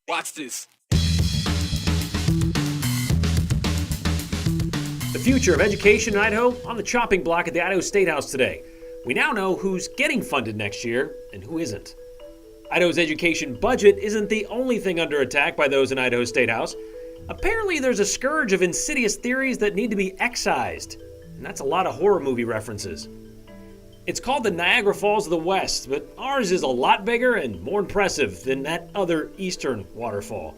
Watch this. The future of education in Idaho on the chopping block at the Idaho State House today. We now know who's getting funded next year and who isn't. Idaho's education budget isn't the only thing under attack by those in Idaho State House. Apparently, there's a scourge of insidious theories that need to be excised. And that's a lot of horror movie references. It's called the Niagara Falls of the West, but ours is a lot bigger and more impressive than that other eastern waterfall.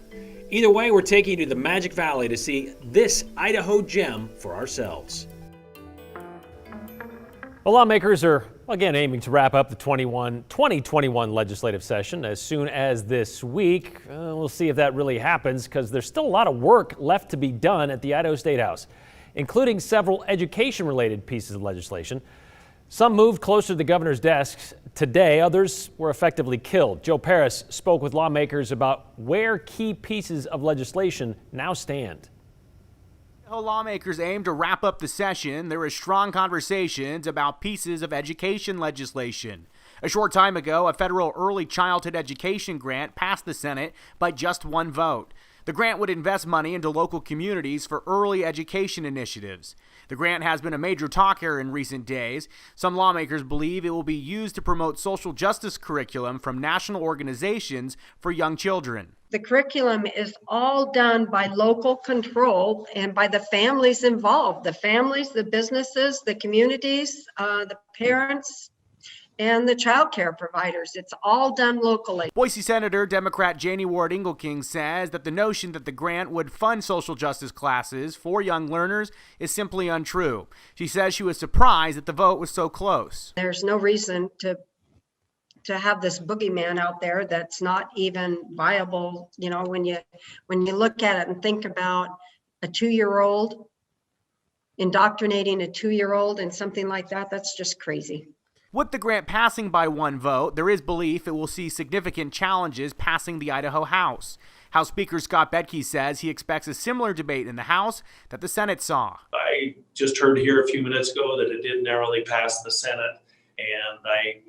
Either way, we're taking you to the Magic Valley to see this Idaho gem for ourselves. Well, lawmakers are again aiming to wrap up the 2021 legislative session as soon as this week. We'll see if that really happens because there's still a lot of work left to be done at the Idaho State House, including several education-related pieces of legislation. Some moved closer to the governor's desk today. Others were effectively killed. Joe Paris spoke with lawmakers about where key pieces of legislation now stand. Lawmakers aim to wrap up the session. There were strong conversations about pieces of education legislation. A short time ago, a federal early childhood education grant passed the Senate by just one vote. The grant would invest money into local communities for early education initiatives. The grant has been a major talker in recent days. Some lawmakers believe it will be used to promote social justice curriculum from national organizations for young children. The curriculum is all done by local control and by the families involved, the families, the businesses, the communities, the parents, and the child care providers. It's all done locally. Boise Senator Democrat Janie Ward Engelking says that the notion that the grant would fund social justice classes for young learners is simply untrue. She says she was surprised that the vote was so close. There's no reason to have this boogeyman out there that's not even viable. You know, when you look at it and think about a 2-year-old indoctrinating a 2-year-old and something like that, that's just crazy. With the grant passing by one vote, there is belief it will see significant challenges passing the Idaho House. House Speaker Scott Bedke says he expects a similar debate in the House that the Senate saw. I just heard here a few minutes ago that it did narrowly pass the Senate, and I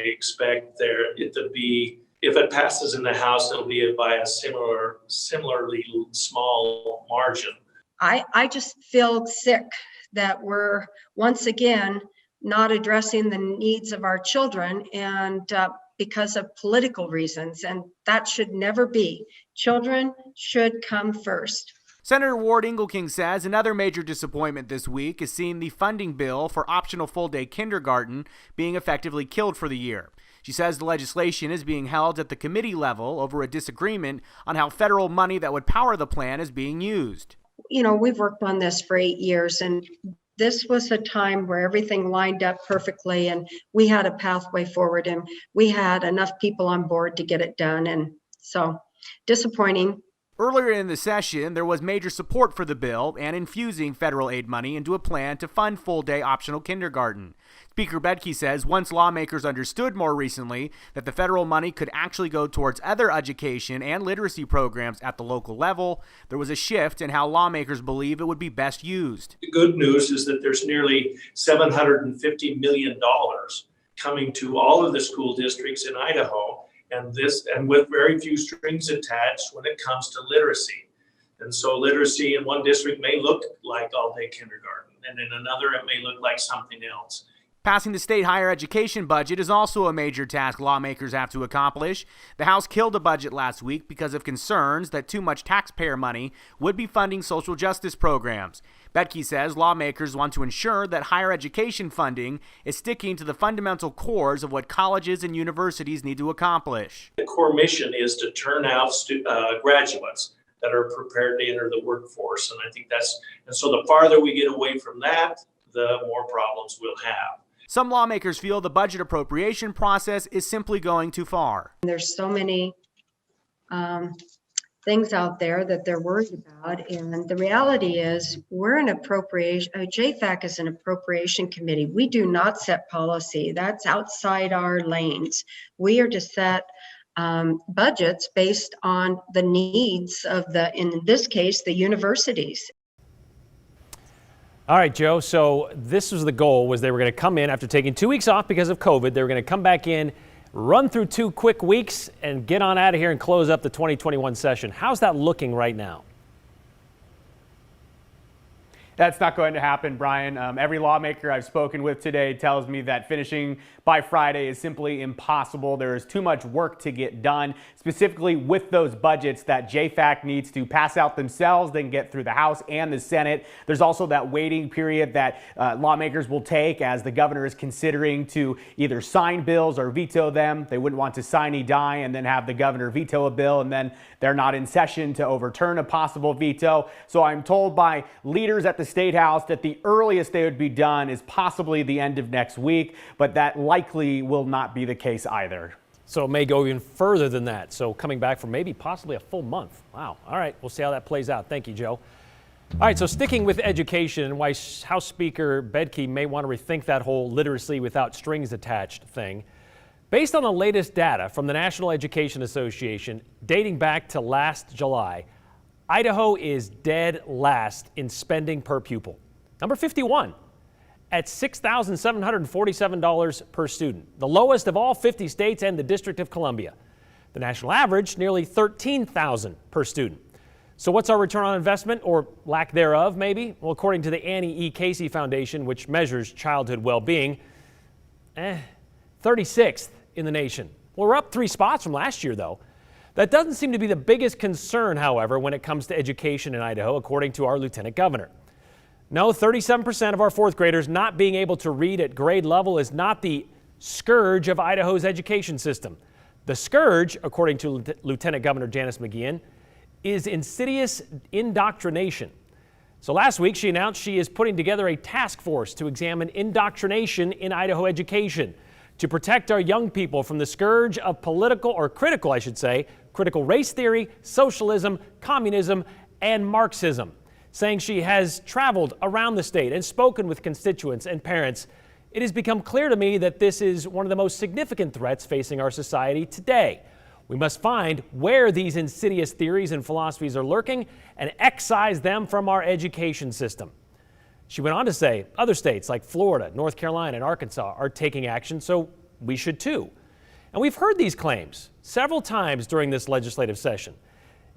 expect it to be, if it passes in the House, it'll be by a similarly small margin. I just feel sick that we're once again not addressing the needs of our children and because of political reasons, and that should never be. Children should come first. Senator Ward Engelking says another major disappointment this week is seeing the funding bill for optional full-day kindergarten being effectively killed for the year. She says the legislation is being held at the committee level over a disagreement on how federal money that would power the plan is being used. You know, we've worked on this for 8 years, and this was a time where everything lined up perfectly and we had a pathway forward and we had enough people on board to get it done. And so disappointing. Earlier in the session, there was major support for the bill and infusing federal aid money into a plan to fund full-day optional kindergarten. Speaker Bedke says once lawmakers understood more recently that the federal money could actually go towards other education and literacy programs at the local level, there was a shift in how lawmakers believe it would be best used. The good news is that there's nearly $750 million coming to all of the school districts in Idaho, and with very few strings attached when it comes to literacy. And so literacy in one district may look like all-day kindergarten, and in another it may look like something else. Passing the state higher education budget is also a major task lawmakers have to accomplish. The House killed a budget last week because of concerns that too much taxpayer money would be funding social justice programs. Bedke says lawmakers want to ensure that higher education funding is sticking to the fundamental cores of what colleges and universities need to accomplish. The core mission is to turn out graduates that are prepared to enter the workforce, and I think so the farther we get away from that, the more problems we'll have. Some lawmakers feel the budget appropriation process is simply going too far. There's so many things out there that they're worried about, and the reality is we're an appropriation. JFAC is an appropriation committee. We do not set policy. That's outside our lanes. We are to set budgets based on the needs of in this case, the universities. All right, Joe, so this was the goal, was they were going to come in after taking 2 weeks off because of COVID. They were going to come back in run through 2 quick weeks and get on out of here and close up the 2021 session. How's that looking right now? That's not going to happen, Brian. Every lawmaker I've spoken with today tells me that finishing by Friday is simply impossible. There is too much work to get done, specifically with those budgets that JFAC needs to pass out themselves, then get through the House and the Senate. There's also that waiting period that lawmakers will take as the governor is considering to either sign bills or veto them. They wouldn't want to sine die and then have the governor veto a bill, and then they're not in session to overturn a possible veto. So I'm told by leaders at the State House that the earliest they would be done is possibly the end of next week, but that likely will not be the case either. So it may go even further than that. So coming back for maybe possibly a full month. Wow. All right. We'll see how that plays out. Thank you, Joe. All right. So sticking with education and why House Speaker Bedke may want to rethink that whole literacy without strings attached thing. Based on the latest data from the National Education Association dating back to last July, Idaho is dead last in spending per pupil. Number 51 at $6,747 per student, the lowest of all 50 states and the District of Columbia. The national average, nearly $13,000 per student. So what's our return on investment, or lack thereof, maybe? Well, according to the Annie E. Casey Foundation, which measures childhood well-being, 36th in the nation. Well, we're up 3 spots from last year, though. That doesn't seem to be the biggest concern, however, when it comes to education in Idaho, according to our lieutenant governor. No, 37% of our 4th graders not being able to read at grade level is not the scourge of Idaho's education system. The scourge, according to Lieutenant Governor Janice McGeachin, is insidious indoctrination. So last week, she announced she is putting together a task force to examine indoctrination in Idaho education, to protect our young people from the scourge of critical race theory, socialism, communism, and Marxism, saying she has traveled around the state and spoken with constituents and parents. It has become clear to me that this is one of the most significant threats facing our society today. We must find where these insidious theories and philosophies are lurking and excise them from our education system. She went on to say other states like Florida, North Carolina, and Arkansas are taking action, so we should too. And we've heard these claims several times during this legislative session.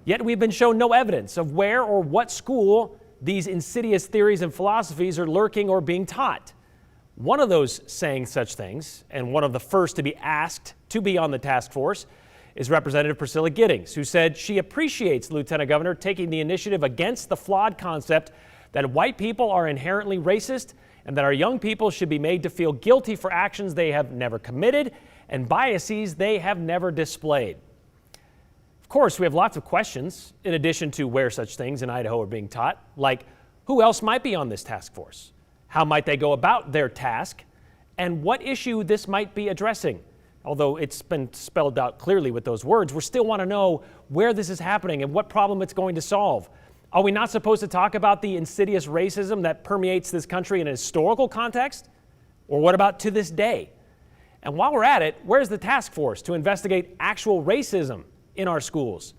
Yet we've been shown no evidence of where or what school these insidious theories and philosophies are lurking or being taught. One of those saying such things, and one of the first to be asked to be on the task force, is Representative Priscilla Giddings, who said she appreciates the Lieutenant Governor taking the initiative against the flawed concept that white people are inherently racist and that our young people should be made to feel guilty for actions they have never committed and biases they have never displayed. Of course, we have lots of questions in addition to where such things in Idaho are being taught, like who else might be on this task force? How might they go about their task? And what issue this might be addressing? Although it's been spelled out clearly with those words, we still want to know where this is happening and what problem it's going to solve. Are we not supposed to talk about the insidious racism that permeates this country in a historical context? Or what about to this day? And while we're at it, where's the task force to investigate actual racism in our schools?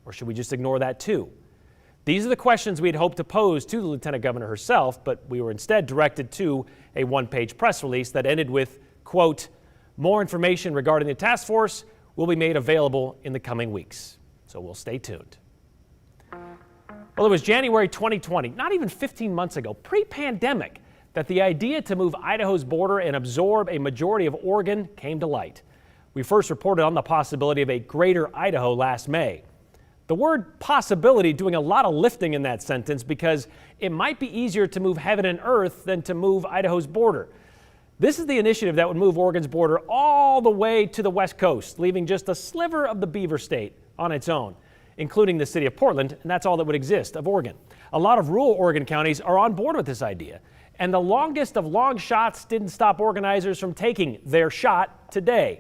Or should we just ignore that too? These are the questions we'd hoped to pose to the Lieutenant Governor herself, but we were instead directed to a 1-page press release that ended with, quote, "More information regarding the task force will be made available in the coming weeks." So we'll stay tuned. Well, it was January 2020, not even 15 months ago, pre-pandemic, that the idea to move Idaho's border and absorb a majority of Oregon came to light. We first reported on the possibility of a greater Idaho last May. The word possibility doing a lot of lifting in that sentence because it might be easier to move heaven and earth than to move Idaho's border. This is the initiative that would move Oregon's border all the way to the west coast, leaving just a sliver of the Beaver State on its own, including the city of Portland, and that's all that would exist of Oregon. A lot of rural Oregon counties are on board with this idea, and the longest of long shots didn't stop organizers from taking their shot today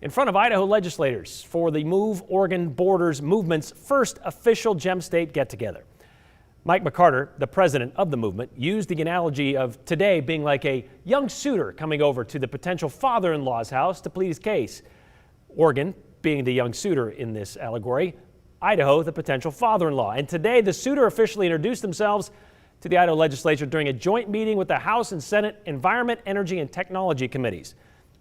in front of Idaho legislators for the Move Oregon Borders movement's first official Gem State get-together. Mike McCarter, the president of the movement, used the analogy of today being like a young suitor coming over to the potential father-in-law's house to plead his case. Oregon being the young suitor in this allegory, Idaho the potential father-in-law. And today the suitor officially introduced themselves to the Idaho legislature during a joint meeting with the House and Senate Environment, Energy, and Technology committees.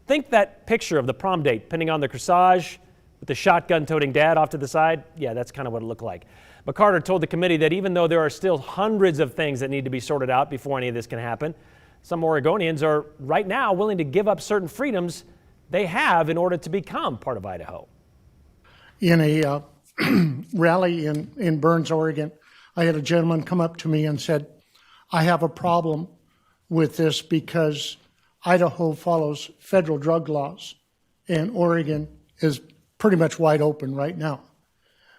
Think that picture of the prom date pinning on the corsage with the shotgun-toting dad off to the side? Yeah, that's kind of what it looked like. McCarter told the committee that even though there are still hundreds of things that need to be sorted out before any of this can happen, some Oregonians are right now willing to give up certain freedoms they have in order to become part of Idaho. In a rally in Burns, Oregon, I had a gentleman come up to me and said, I have a problem with this because Idaho follows federal drug laws and Oregon is pretty much wide open right now.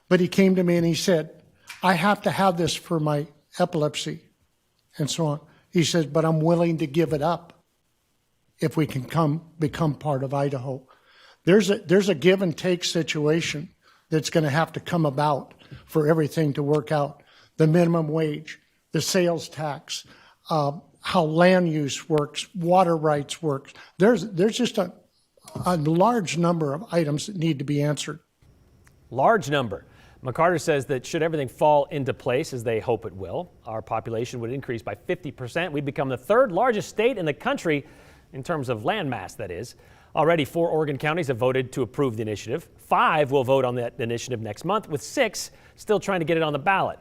But he came to me and he said, I have to have this for my epilepsy and so on. He says, but I'm willing to give it up if we can become part of Idaho. There's a give and take situation that's going to have to come about for everything to work out. The minimum wage, the sales tax, how land use works, water rights works. There's just a large number of items that need to be answered. Large number. McCarter says that should everything fall into place, as they hope it will, our population would increase by 50%. We'd become the third largest state in the country in terms of land mass, that is. Already 4 Oregon counties have voted to approve the initiative. 5 will vote on that initiative next month, with 6 still trying to get it on the ballot.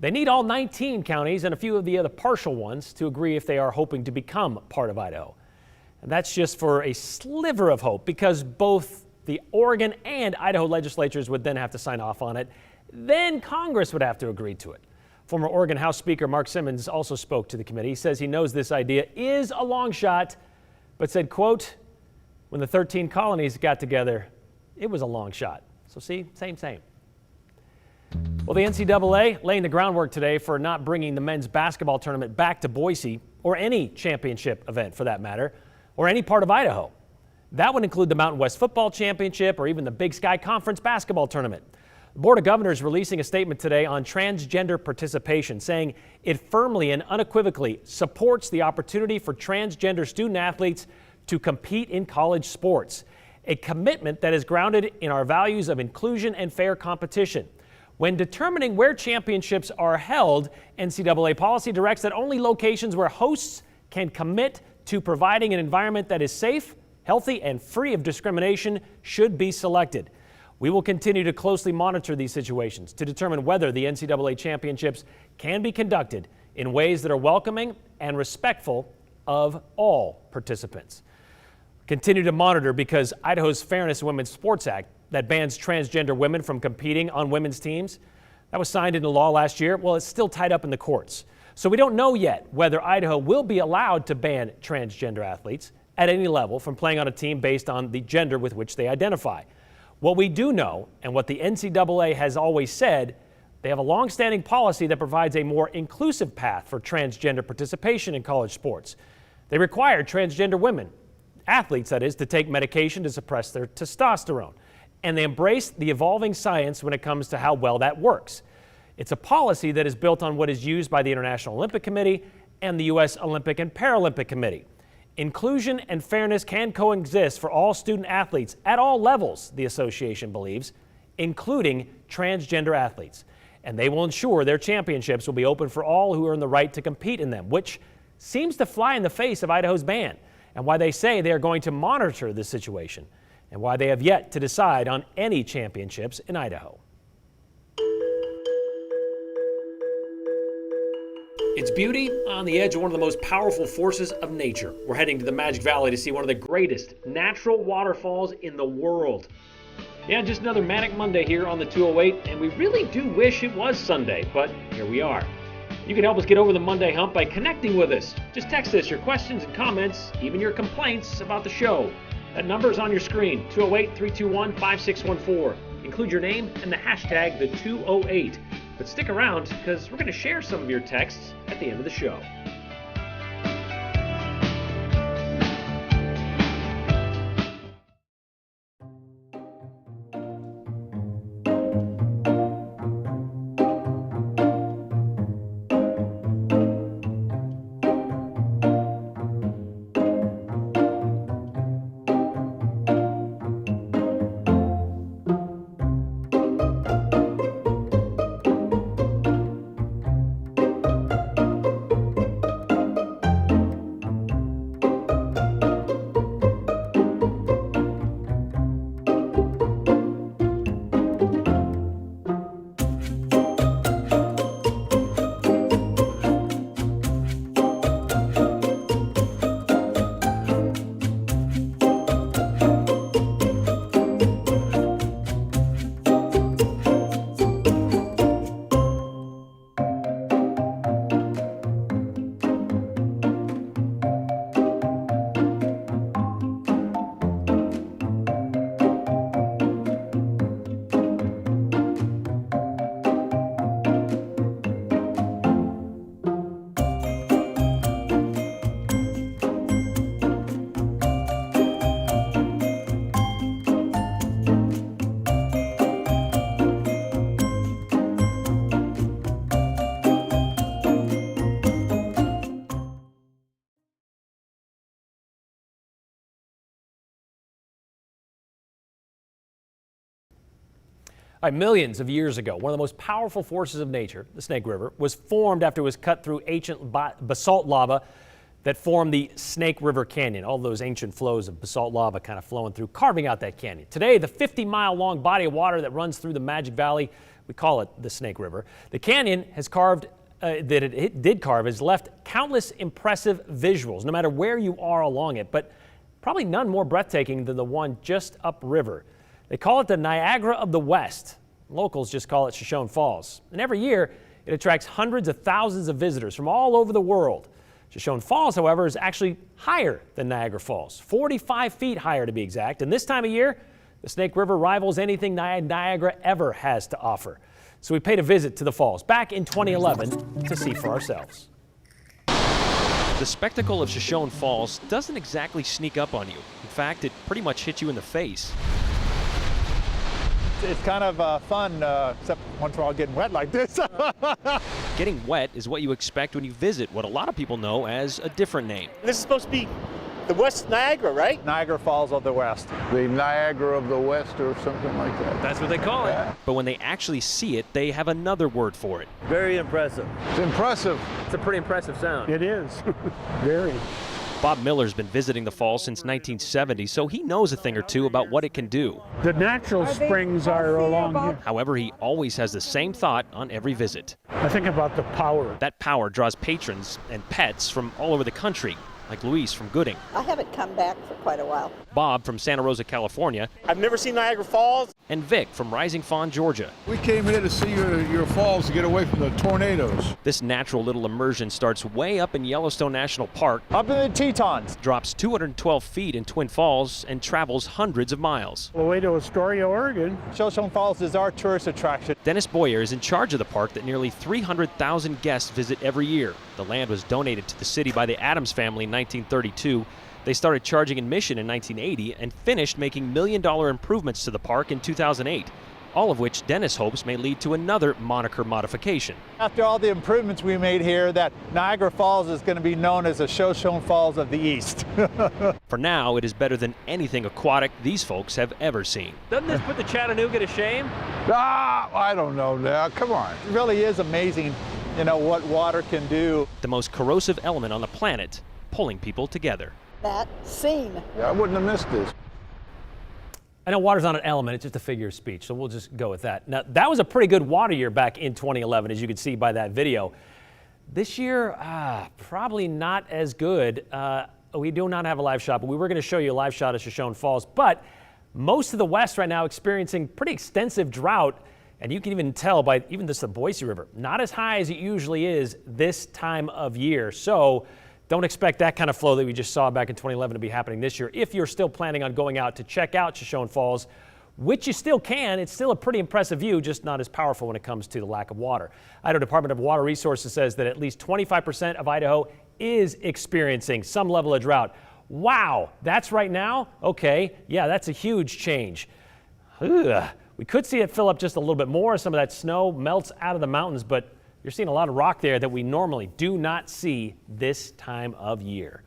They need all 19 counties and a few of the other partial ones to agree if they are hoping to become part of Idaho. And that's just for a sliver of hope, because both the Oregon and Idaho legislatures would then have to sign off on it. Then Congress would have to agree to it. Former Oregon House Speaker Mark Simmons also spoke to the committee. He says he knows this idea is a long shot, but said, quote, when the 13 colonies got together, it was a long shot. So see, same. Well, the NCAA laying the groundwork today for not bringing the men's basketball tournament back to Boise, or any championship event for that matter, or any part of Idaho. That would include the Mountain West Football Championship or even the Big Sky Conference basketball tournament. The Board of Governors releasing a statement today on transgender participation, saying it firmly and unequivocally supports the opportunity for transgender student athletes to compete in college sports, a commitment that is grounded in our values of inclusion and fair competition. When determining where championships are held, NCAA policy directs that only locations where hosts can commit to providing an environment that is safe, healthy, and free of discrimination should be selected. We will continue to closely monitor these situations to determine whether the NCAA championships can be conducted in ways that are welcoming and respectful of all participants. Continue to monitor because Idaho's Fairness in Women's Sports Act that bans transgender women from competing on women's teams, that was signed into law last year. Well, it's still tied up in the courts. So we don't know yet whether Idaho will be allowed to ban transgender athletes at any level from playing on a team based on the gender with which they identify. What we do know, and what the NCAA has always said, they have a long-standing policy that provides a more inclusive path for transgender participation in college sports. They require transgender women, athletes that is, to take medication to suppress their testosterone. And they embrace the evolving science when it comes to how well that works. It's a policy that is built on what is used by the International Olympic Committee and the U.S. Olympic and Paralympic Committee. Inclusion and fairness can coexist for all student athletes at all levels, the association believes, including transgender athletes. And they will ensure their championships will be open for all who earn the right to compete in them, which seems to fly in the face of Idaho's ban, and why they say they are going to monitor this situation, and why they have yet to decide on any championships in Idaho. It's beauty on the edge of one of the most powerful forces of nature. We're heading to the Magic Valley to see one of the greatest natural waterfalls in the world. Yeah, just another Manic Monday here on the 208, and we really do wish it was Sunday, but here we are. You can help us get over the Monday hump by connecting with us. Just text us your questions and comments, even your complaints about the show. That number is on your screen, 208-321-5614. Include your name and the hashtag the 208. But stick around, because we're going to share some of your texts at the end of the show. Millions of years ago, one of the most powerful forces of nature, the Snake River, was formed after it was cut through ancient basalt lava that formed the Snake River Canyon. All those ancient flows of basalt lava kind of flowing through, carving out that canyon. Today, the 50-mile-long body of water that runs through the Magic Valley, we call it the Snake River. The canyon has carved, has left countless impressive visuals, no matter where you are along it, but probably none more breathtaking than the one just upriver. They call it the Niagara of the West. Locals just call it Shoshone Falls. And every year, it attracts hundreds of thousands of visitors from all over the world. Shoshone Falls, however, is actually higher than Niagara Falls, 45 feet higher to be exact. And this time of year, the Snake River rivals anything Niagara ever has to offer. So we paid a visit to the falls back in 2011 to see for ourselves. The spectacle of Shoshone Falls doesn't exactly sneak up on you. In fact, it pretty much hits you in the face. It's kind of fun, except once we're all getting wet like this. Getting wet is what you expect when you visit what a lot of people know as a different name. This is supposed to be the West Niagara, right? Niagara Falls of the West. The Niagara of the West or something like that. That's what they call it. But when they actually see it, they have another word for it. Very impressive. It's impressive. It's a pretty impressive sound. It is, very. Bob Miller's been visiting the falls since 1970, so he knows a thing or two about what it can do. The natural springs are along here. However, he always has the same thought on every visit. I think about the power. That power draws patrons and pets from all over the country, like Luis from Gooding. I haven't come back for quite a while. Bob from Santa Rosa, California. I've never seen Niagara Falls. And Vic from Rising Fawn, Georgia. We came here to see your falls to get away from the tornadoes. This natural little immersion starts way up in Yellowstone National Park, Up in the Tetons. drops 212 feet in Twin Falls, and travels hundreds of miles. On the way to Astoria, Oregon. Shoshone Falls is our tourist attraction. Dennis Boyer is in charge of the park that nearly 300,000 guests visit every year. The land was donated to the city by the Adams family in 1932. They started charging admission in 1980 and finished making million-dollar improvements to the park in 2008, all of which Dennis hopes may lead to another moniker modification. After all the improvements we made here, that Niagara Falls is going to be known as the Shoshone Falls of the East. For now, it is better than anything aquatic these folks have ever seen. Doesn't this put the Chattanooga to shame? I don't know now. Come on. It really is amazing, what water can do. The most corrosive element on the planet, pulling people together. That scene. I wouldn't have missed this. I know water's not an element, it's just a figure of speech, so we'll just go with that. Now, that was a pretty good water year back in 2011, as you can see by that video. This year, probably not as good. We do not have a live shot, but we were going to show you a live shot of Shoshone Falls. But most of the West right now experiencing pretty extensive drought, and you can even tell by even just the Boise River, not as high as it usually is this time of year. So don't expect that kind of flow that we just saw back in 2011 to be happening this year. If you're still planning on going out to check out Shoshone Falls, which you still can, it's still a pretty impressive view, just not as powerful when it comes to the lack of water. Idaho Department of Water Resources says that at least 25% of Idaho is experiencing some level of drought. Wow, that's right now? Okay, yeah, that's a huge change. Ugh. We could see it fill up just a little bit more. Some of that snow melts out of the mountains, but you're seeing a lot of rock there that we normally do not see this time of year.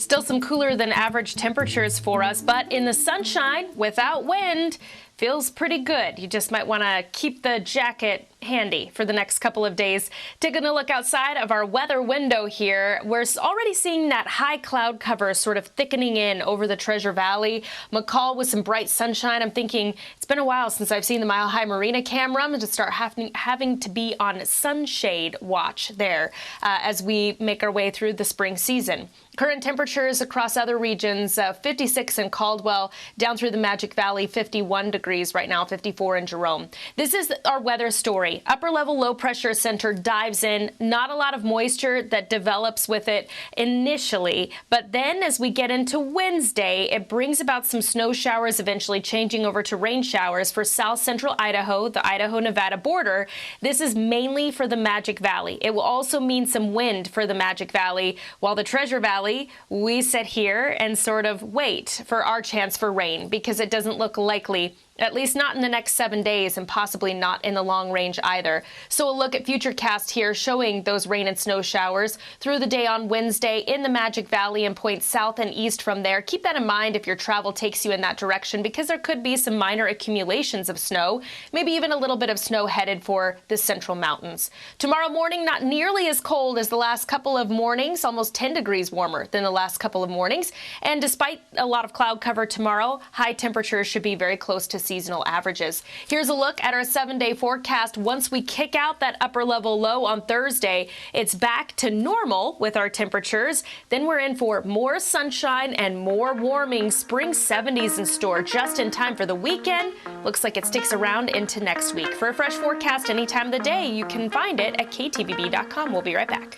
Still some cooler than average temperatures for us, but in the sunshine, without wind, feels pretty good. You just might want to keep the jacket handy for the next couple of days. Taking a look outside of our weather window here, we're already seeing that high cloud cover sort of thickening in over the Treasure Valley. McCall with some bright sunshine. I'm thinking it's been a while since I've seen the Mile High Marina camera. I'm going to start having to be on sunshade watch there as we make our way through the spring season. Current temperatures across other regions, 56 in Caldwell, down through the Magic Valley, 51 degrees right now, 54 in Jerome. This is our weather story. Upper level low pressure center dives in. Not a lot of moisture that develops with it initially, but then as we get into Wednesday, it brings about some snow showers, eventually changing over to rain showers for south central Idaho, the Idaho-Nevada border. This is mainly for the Magic Valley. It will also mean some wind for the Magic Valley, while the Treasure Valley, we sit here and sort of wait for our chance for rain because it doesn't look likely, at least not in the next 7 days, and possibly not in the long range either. So a look at Futurecast here showing those rain and snow showers through the day on Wednesday in the Magic Valley and points south and east from there. Keep that in mind if your travel takes you in that direction because there could be some minor accumulations of snow, maybe even a little bit of snow headed for the central mountains. Tomorrow morning, not nearly as cold as the last couple of mornings, almost 10 degrees warmer than the last couple of mornings. And despite a lot of cloud cover tomorrow, high temperatures should be very close to seasonal averages. Here's a look at our 7-day forecast. Once we kick out that upper level low on Thursday, it's back to normal with our temperatures. Then we're in for more sunshine and more warming. Spring 70s in store just in time for the weekend. Looks like it sticks around into next week. For a fresh forecast any time of the day, you can find it at ktvb.com. We'll be right back.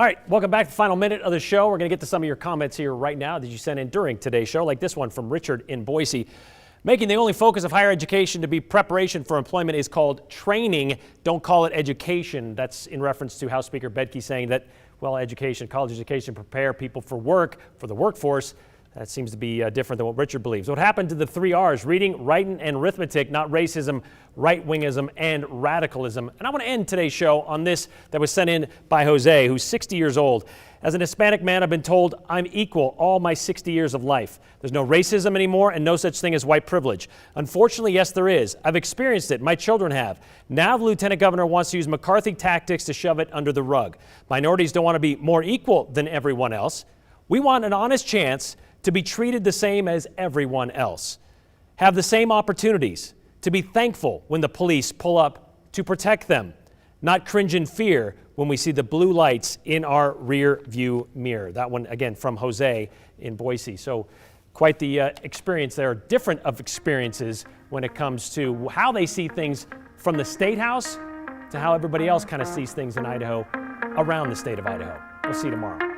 All right, welcome back to the final minute of the show. We're going to get to some of your comments here right now that you sent in during today's show, like this one from Richard in Boise. Making the only focus of higher education to be preparation for employment is called training. Don't call it education. That's in reference to House Speaker Bedke saying that, well, education, college education, prepare people for work, for the workforce. That seems to be different than what Richard believes. What happened to the 3 R's, reading, writing, and arithmetic, not racism, right-wingism, and radicalism? And I want to end today's show on this that was sent in by Jose, who's 60 years old. As an Hispanic man, I've been told I'm equal all my 60 years of life. There's no racism anymore and no such thing as white privilege. Unfortunately, yes, there is. I've experienced it. My children have. Now the Lieutenant Governor wants to use McCarthy tactics to shove it under the rug. Minorities don't want to be more equal than everyone else. We want an honest chance to be treated the same as everyone else. Have the same opportunities, to be thankful when the police pull up to protect them, not cringe in fear when we see the blue lights in our rear view mirror. That one, again, from Jose in Boise. So quite the experience there, different of experiences when it comes to how they see things from the State House to how everybody else kind of sees things in Idaho, around the state of Idaho. We'll see you tomorrow.